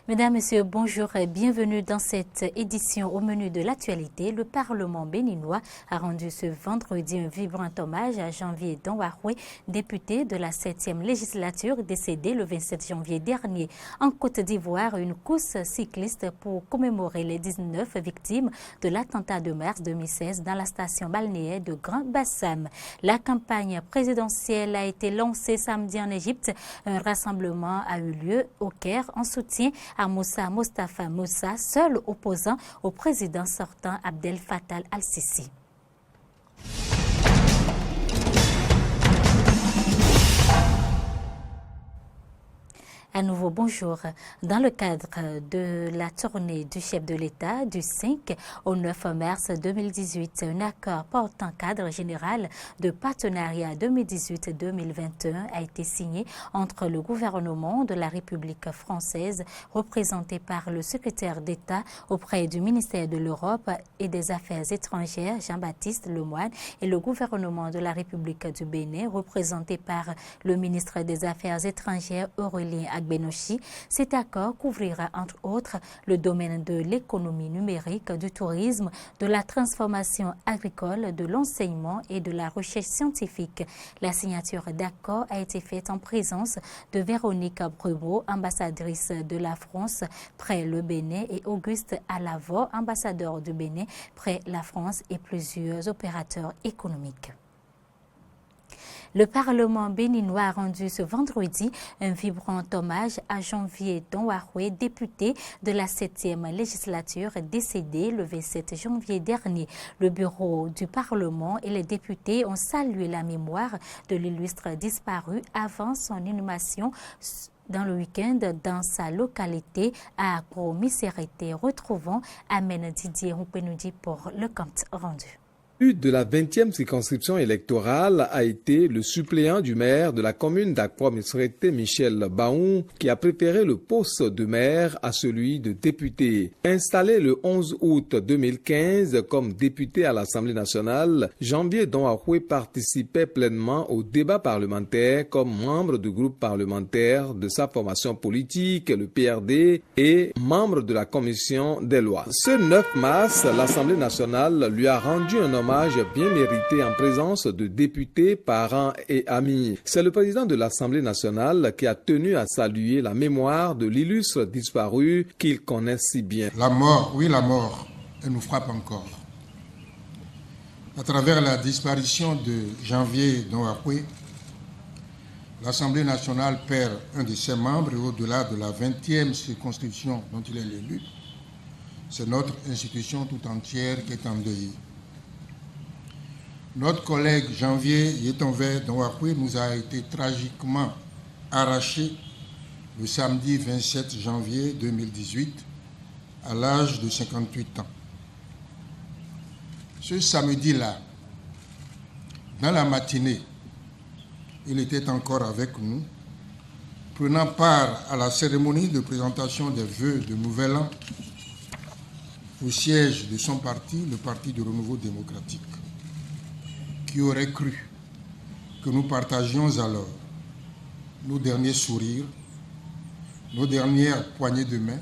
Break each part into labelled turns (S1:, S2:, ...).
S1: Mesdames, Messieurs, bonjour et bienvenue dans cette édition au menu de l'actualité. Le Parlement béninois a rendu ce vendredi un vibrant hommage à Janvier Donwaroué, député de la 7e législature décédé le 27 janvier dernier. En Côte d'Ivoire, une course cycliste pour commémorer les 19 victimes de l'attentat de mars 2016 dans la station balnéaire de Grand Bassam. La campagne présidentielle a été lancée samedi en Égypte. Un rassemblement a eu lieu au Caire en soutien à Moussa Mostafa Moussa, seul opposant au président sortant Abdel Fattah al-Sisi. À nouveau, bonjour. Dans le cadre de la tournée du chef de l'État du 5 au 9 mars 2018, un accord portant cadre général de partenariat 2018-2021 a été signé entre le gouvernement de la République française, représenté par le secrétaire d'État auprès du ministère de l'Europe et des Affaires étrangères, Jean-Baptiste Lemoyne, et le gouvernement de la République du Bénin, représenté par le ministre des Affaires étrangères, Aurélien Benochi. Cet accord couvrira entre autres le domaine de l'économie numérique, du tourisme, de la transformation agricole, de l'enseignement et de la recherche scientifique. La signature d'accord a été faite en présence de Véronique Brumeau, ambassadrice de la France près le Bénin, et Auguste Alavo, ambassadeur du Bénin près la France, et plusieurs opérateurs économiques. Le Parlement béninois a rendu ce vendredi un vibrant hommage à Janvier Donwaroué, député de la 7e législature décédé le 27 janvier dernier. Le bureau du Parlement et les députés ont salué la mémoire de l'illustre disparu avant son inhumation dans le week-end dans sa localité à Agro-Misérité. Retrouvons Amen Didier Roupenoudi pour le compte rendu.
S2: De la 20e circonscription électorale a été le suppléant du maire de la commune d'Akwa-Missérété, Michel Baoun, qui a préféré le poste de maire à celui de député. Installé le 11 août 2015 comme député à l'Assemblée nationale, Janvier Donwaroué participait pleinement au débat parlementaire comme membre du groupe parlementaire de sa formation politique, le PRD, et membre de la commission des lois. Ce 9 mars, l'Assemblée nationale lui a rendu un hommage bien mérité en présence de députés, parents et amis. C'est le président de l'Assemblée nationale qui a tenu à saluer la mémoire de l'illustre disparu qu'il connaît si bien.
S3: La mort, oui la mort, elle nous frappe encore. À travers la disparition de Janvier Donwaroué, l'Assemblée nationale perd un de ses membres et au-delà de la 20e circonscription dont il est l'élu, c'est notre institution tout entière qui est endeuillée. Notre collègue Janvier Yetonvé Donwaroué nous a été tragiquement arraché le samedi 27 janvier 2018 à l'âge de 58 ans. Ce samedi-là, dans la matinée, il était encore avec nous, prenant part à la cérémonie de présentation des vœux de Nouvel An au siège de son parti, le Parti du Renouveau démocratique. Qui aurait cru que nous partagions alors nos derniers sourires, nos dernières poignées de main,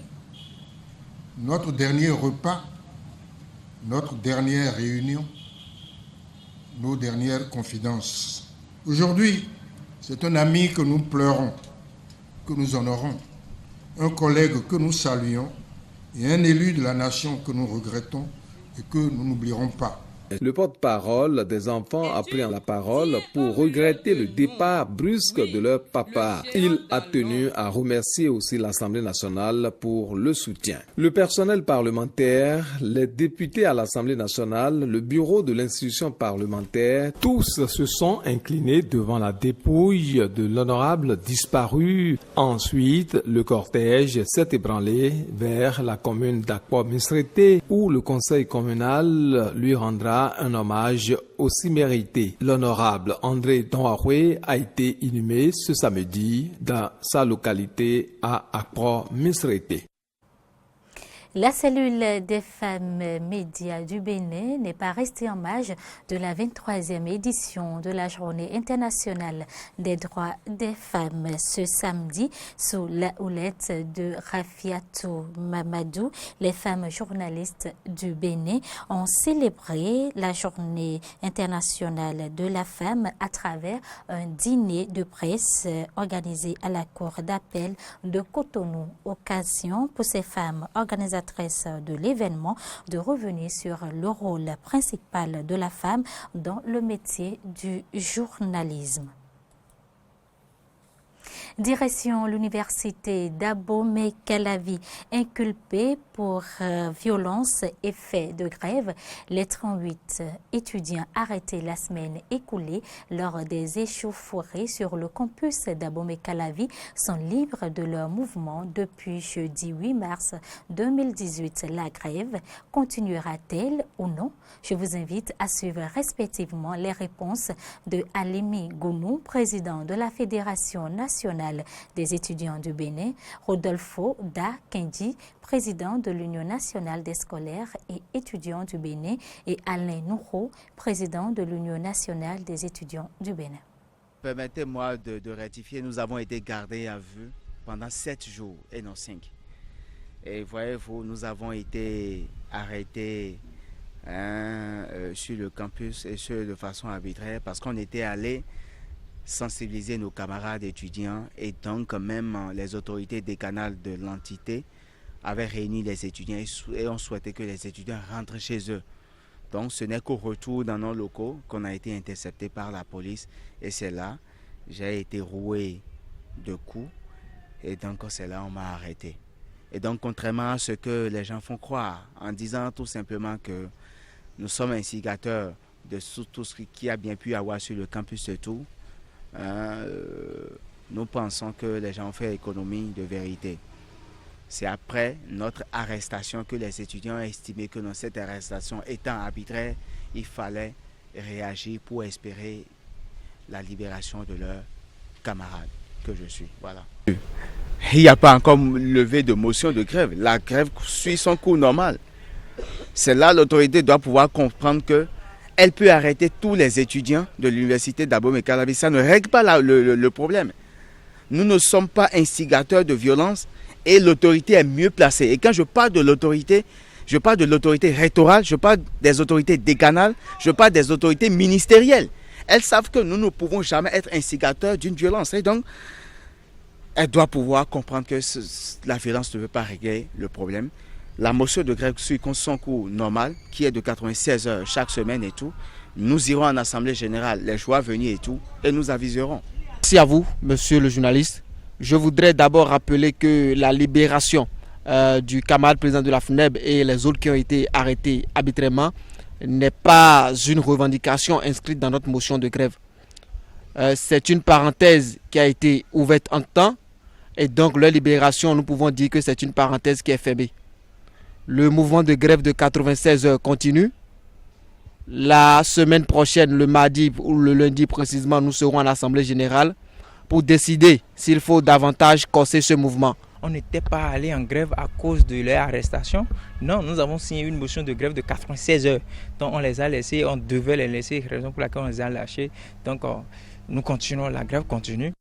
S3: notre dernier repas, notre dernière réunion, nos dernières confidences. Aujourd'hui, c'est un ami que nous pleurons, que nous honorons, un collègue que nous saluons et un élu de la nation que nous regrettons et que nous n'oublierons pas.
S2: Le porte-parole des enfants a pris la parole pour regretter le départ brusque de leur papa. Il a tenu à remercier aussi l'Assemblée nationale pour le soutien. Le personnel parlementaire, les députés à l'Assemblée nationale, le bureau de l'institution parlementaire, tous se sont inclinés devant la dépouille de l'honorable disparu. Ensuite, le cortège s'est ébranlé vers la commune d'Akwa-Missérété où le conseil communal lui rendra un hommage aussi mérité. L'honorable André Donwaroué a été inhumé ce samedi dans sa localité à Akwa-Missérété.
S1: La cellule des femmes médias du Bénin n'est pas restée en marge de la 23e édition de la Journée internationale des droits des femmes. Ce samedi, sous la houlette de Rafiatou Mamadou, les femmes journalistes du Bénin ont célébré la Journée internationale de la femme à travers un dîner de presse organisé à la Cour d'appel de Cotonou. Occasion pour ces femmes organisatrices de l'événement de revenir sur le rôle principal de la femme dans le métier du journalisme. Direction l'université d'Abomey-Calavi, inculpée pour violence et fait de grève. Les 38 étudiants arrêtés la semaine écoulée lors des échauffourées sur le campus d'Abomey-Calavi sont libres de leur mouvement depuis jeudi 8 mars 2018. La grève continuera-t-elle ou non? Je vous invite à suivre respectivement les réponses de Alimi Gounou, président de la Fédération nationale des étudiants du Bénin, Rodolfo Da Kendi, président de l'Union nationale des scolaires et étudiants du Bénin, et Alain Nouro, président de l'Union nationale des étudiants du Bénin.
S4: Permettez-moi de rectifier, nous avons été gardés à vue pendant 7 jours et non 5. Et voyez-vous, nous avons été arrêtés sur le campus et ce de façon arbitraire parce qu'on était allé sensibiliser nos camarades étudiants et donc même les autorités décanales de l'entité avaient réuni les étudiants et on souhaitait que les étudiants rentrent chez eux. Donc ce n'est qu'au retour dans nos locaux qu'on a été intercepté par la police et c'est là j'ai été roué de coups et donc c'est là on m'a arrêté. Et donc contrairement à ce que les gens font croire en disant tout simplement que nous sommes instigateurs de tout ce qui a bien pu avoir sur le campus et tout, nous pensons que les gens ont fait économie de vérité. C'est après notre arrestation que les étudiants ont estimé que dans cette arrestation étant arbitraire, il fallait réagir pour espérer la libération de leurs camarades que je suis. Voilà. Il n'y a pas encore levé de motion de grève. La grève suit son cours normal. C'est là l'autorité doit pouvoir comprendre que elle peut arrêter tous les étudiants de l'université d'Abomey-Calavi. Ça ne règle pas le problème. Nous ne sommes pas instigateurs de violence et l'autorité est mieux placée. Et quand je parle de l'autorité, je parle de l'autorité rectorale, je parle des autorités décanales, je parle des autorités ministérielles. Elles savent que nous ne pouvons jamais être instigateurs d'une violence. Et donc, elles doivent pouvoir comprendre que la violence ne veut pas régler le problème. La motion de grève suit son cours normal, qui est de 96 heures chaque semaine et tout. Nous irons en assemblée générale, les jours à venir et tout, et nous aviserons.
S5: Merci à vous, monsieur le journaliste. Je voudrais d'abord rappeler que la libération du camarade président de la FNEB et les autres qui ont été arrêtés arbitrairement n'est pas une revendication inscrite dans notre motion de grève. C'est une parenthèse qui a été ouverte en temps, et donc leur libération, nous pouvons dire que c'est une parenthèse qui est fermée. Le mouvement de grève de 96 heures continue. La semaine prochaine, le mardi ou le lundi précisément, nous serons en assemblée générale pour décider s'il faut davantage corser ce mouvement.
S6: On n'était pas allé en grève à cause de leur arrestation. Non, nous avons signé une motion de grève de 96 heures. Donc on les a laissés, on devait les laisser, raison pour laquelle on les a lâchés. Donc nous continuons, la grève continue.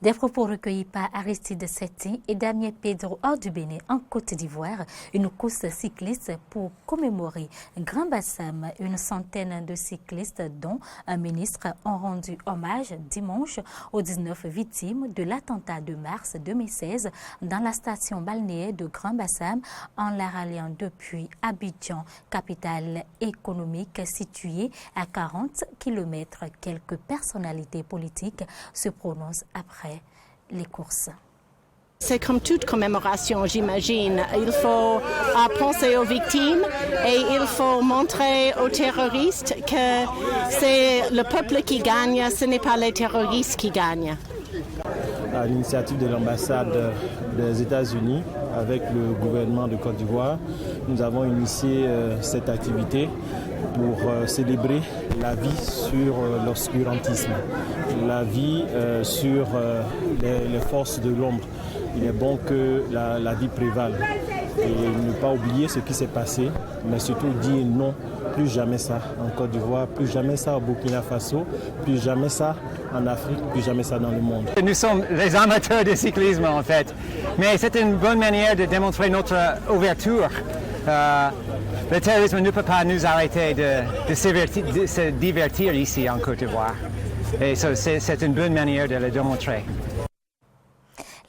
S1: Des propos recueillis par Aristide Setin et Damien Pedro hors du Bénin en Côte d'Ivoire, une course cycliste pour commémorer Grand Bassam. Une centaine de cyclistes, dont un ministre, ont rendu hommage dimanche aux 19 victimes de l'attentat de mars 2016 dans la station balnéaire de Grand Bassam en la ralliant depuis Abidjan, capitale économique située à 40 km. Quelques personnalités politiques se prononcent après les courses.
S7: C'est comme toute commémoration, j'imagine. Il faut penser aux victimes et il faut montrer aux terroristes que c'est le peuple qui gagne, ce n'est pas les terroristes qui gagnent.
S8: À l'initiative de l'ambassade des États-Unis avec le gouvernement de Côte d'Ivoire, nous avons initié cette activité pour célébrer la vie sur l'obscurantisme, la vie sur les forces de l'ombre. Il est bon que la vie prévale. et ne pas oublier ce qui s'est passé, mais surtout dire non, plus jamais ça en Côte d'Ivoire, plus jamais ça au Burkina Faso, plus jamais ça en Afrique, plus jamais ça dans le monde.
S9: Nous sommes les amateurs de cyclisme en fait, mais c'est une bonne manière de démontrer notre ouverture. Le terrorisme ne peut pas nous arrêter de se divertir ici en Côte d'Ivoire. Et c'est une bonne manière de le démontrer.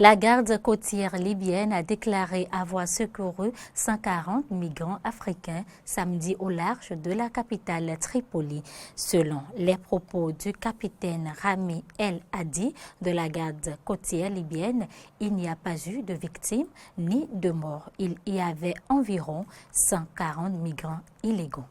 S1: La garde côtière libyenne a déclaré avoir secouru 140 migrants africains samedi au large de la capitale Tripoli. Selon les propos du capitaine Rami El Hadi de la garde côtière libyenne, il n'y a pas eu de victimes ni de morts. Il y avait environ 140 migrants illégaux.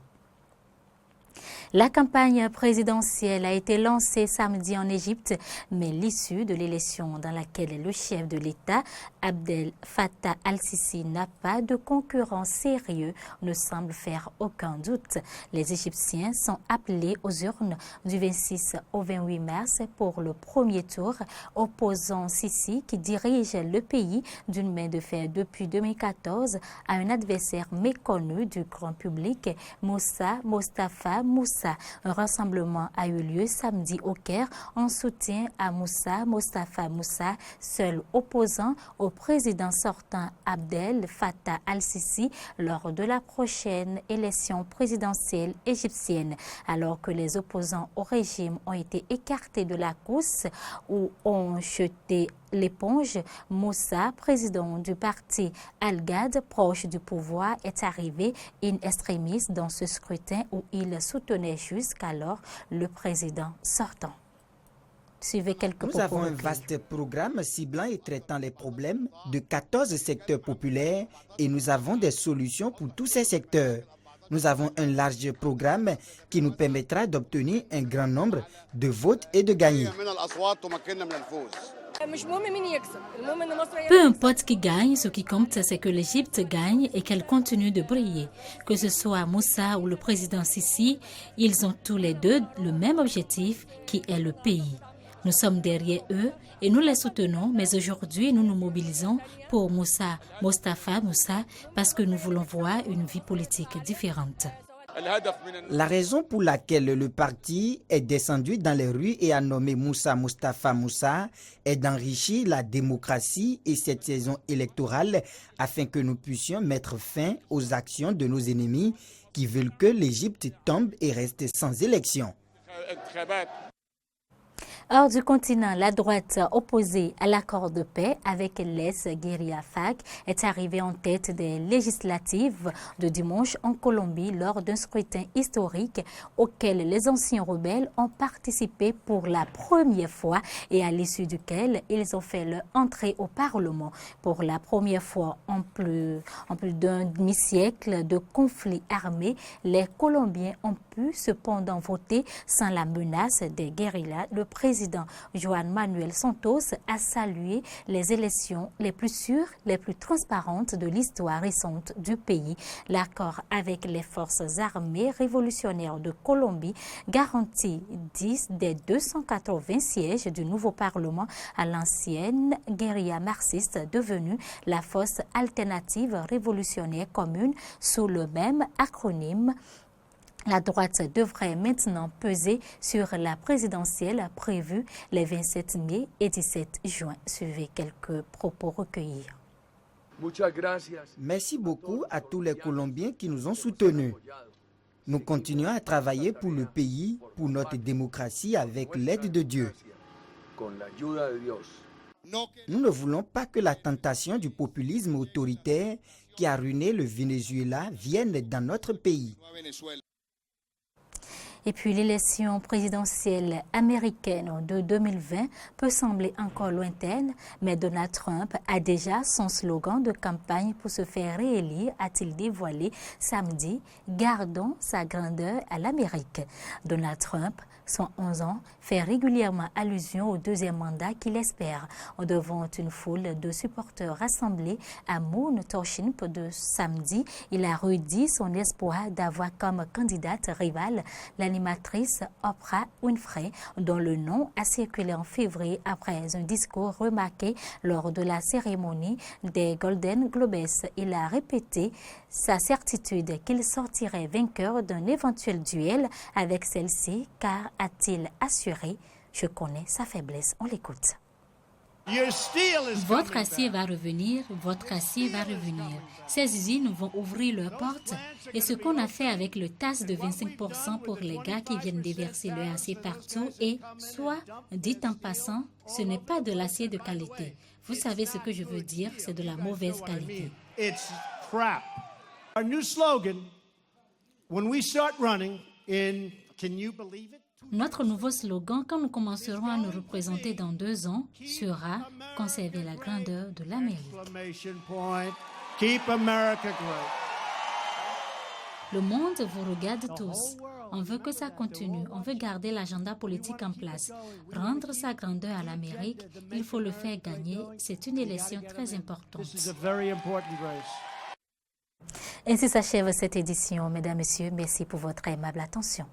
S1: La campagne présidentielle a été lancée samedi en Égypte, mais l'issue de l'élection dans laquelle le chef de l'État, Abdel Fattah al-Sisi, n'a pas de concurrent sérieux ne semble faire aucun doute. Les Égyptiens sont appelés aux urnes du 26 au 28 mars pour le premier tour, opposant Sisi, qui dirige le pays d'une main de fer depuis 2014, à un adversaire méconnu du grand public, Moussa Mostafa Moussa. Un rassemblement a eu lieu samedi au Caire en soutien à Moussa Mostafa Moussa, seul opposant au président sortant Abdel Fattah al-Sisi lors de la prochaine élection présidentielle égyptienne. Alors que les opposants au régime ont été écartés de la course ou ont jeté l'éponge, Moussa, président du parti Al-Ghad, proche du pouvoir, est arrivé in extremis dans ce scrutin où il soutenait jusqu'alors le président sortant. Suivez quelques
S10: Nous avons un vaste programme ciblant et traitant les problèmes de 14 secteurs populaires et nous avons des solutions pour tous ces secteurs. Nous avons un large programme qui nous permettra d'obtenir un grand nombre de votes et de gagner.
S1: Peu importe qui gagne, ce qui compte, c'est que l'Égypte gagne et qu'elle continue de briller. Que ce soit Moussa ou le président Sisi, ils ont tous les deux le même objectif qui est le pays. Nous sommes derrière eux et nous les soutenons, mais aujourd'hui nous nous mobilisons pour Moussa Mostafa Moussa parce que nous voulons voir une vie politique différente.
S10: La raison pour laquelle le parti est descendu dans les rues et a nommé Moussa Mostafa Moussa est d'enrichir la démocratie et cette saison électorale afin que nous puissions mettre fin aux actions de nos ennemis qui veulent que l'Égypte tombe et reste sans élection.
S1: Hors du continent, la droite opposée à l'accord de paix avec l'ex-guérilla FARC est arrivée en tête des législatives de dimanche en Colombie lors d'un scrutin historique auquel les anciens rebelles ont participé pour la première fois et à l'issue duquel ils ont fait leur entrée au Parlement. Pour la première fois en plus d'un demi-siècle de conflits armés, les Colombiens ont pu cependant voter sans la menace des guérillas. Le président Juan Manuel Santos a salué les élections les plus sûres, les plus transparentes de l'histoire récente du pays. L'accord avec les forces armées révolutionnaires de Colombie garantit 10 des 280 sièges du nouveau Parlement à l'ancienne guérilla marxiste devenue la Force alternative révolutionnaire commune sous le même acronyme. La droite devrait maintenant peser sur la présidentielle prévue les 27 mai et 17 juin. Suivez quelques propos recueillis.
S10: Merci beaucoup à tous les Colombiens qui nous ont soutenus. Nous continuons à travailler pour le pays, pour notre démocratie avec l'aide de Dieu. Nous ne voulons pas que la tentation du populisme autoritaire qui a ruiné le Venezuela vienne dans notre pays.
S1: Et puis l'élection présidentielle américaine de 2020 peut sembler encore lointaine, mais Donald Trump a déjà son slogan de campagne pour se faire réélire, a-t-il dévoilé samedi. Gardons sa grandeur à l'Amérique. Donald Trump 111 ans, fait régulièrement allusion au deuxième mandat qu'il espère. Devant une foule de supporters rassemblés à Moon Township de samedi, il a redit son espoir d'avoir comme candidate rivale l'animatrice Oprah Winfrey, dont le nom a circulé en février après un discours remarqué lors de la cérémonie des Golden Globes. Il a répété sa certitude qu'il sortirait vainqueur d'un éventuel duel avec celle-ci, car, a-t-il assuré, je connais sa faiblesse. On l'écoute.
S11: Votre acier va revenir, votre acier va revenir. Ces usines vont ouvrir leurs portes. Et ce qu'on a fait avec le taxe de 25% pour les gars qui viennent déverser leur acier partout et, soit, dit en passant, ce n'est pas de l'acier de qualité. Vous savez ce que je veux dire, c'est de la mauvaise qualité.
S12: Our new slogan, when we start running in, can you believe it?
S11: Notre nouveau slogan, quand nous commencerons à nous représenter dans 2 ans, sera « Conserver la grandeur de l'Amérique ». Le monde vous regarde tous. On veut que ça continue. On veut garder l'agenda politique en place. Rendre sa grandeur à l'Amérique, il faut le faire gagner. C'est une élection très importante.
S1: Ainsi s'achève cette édition. Mesdames, Messieurs, merci pour votre aimable attention.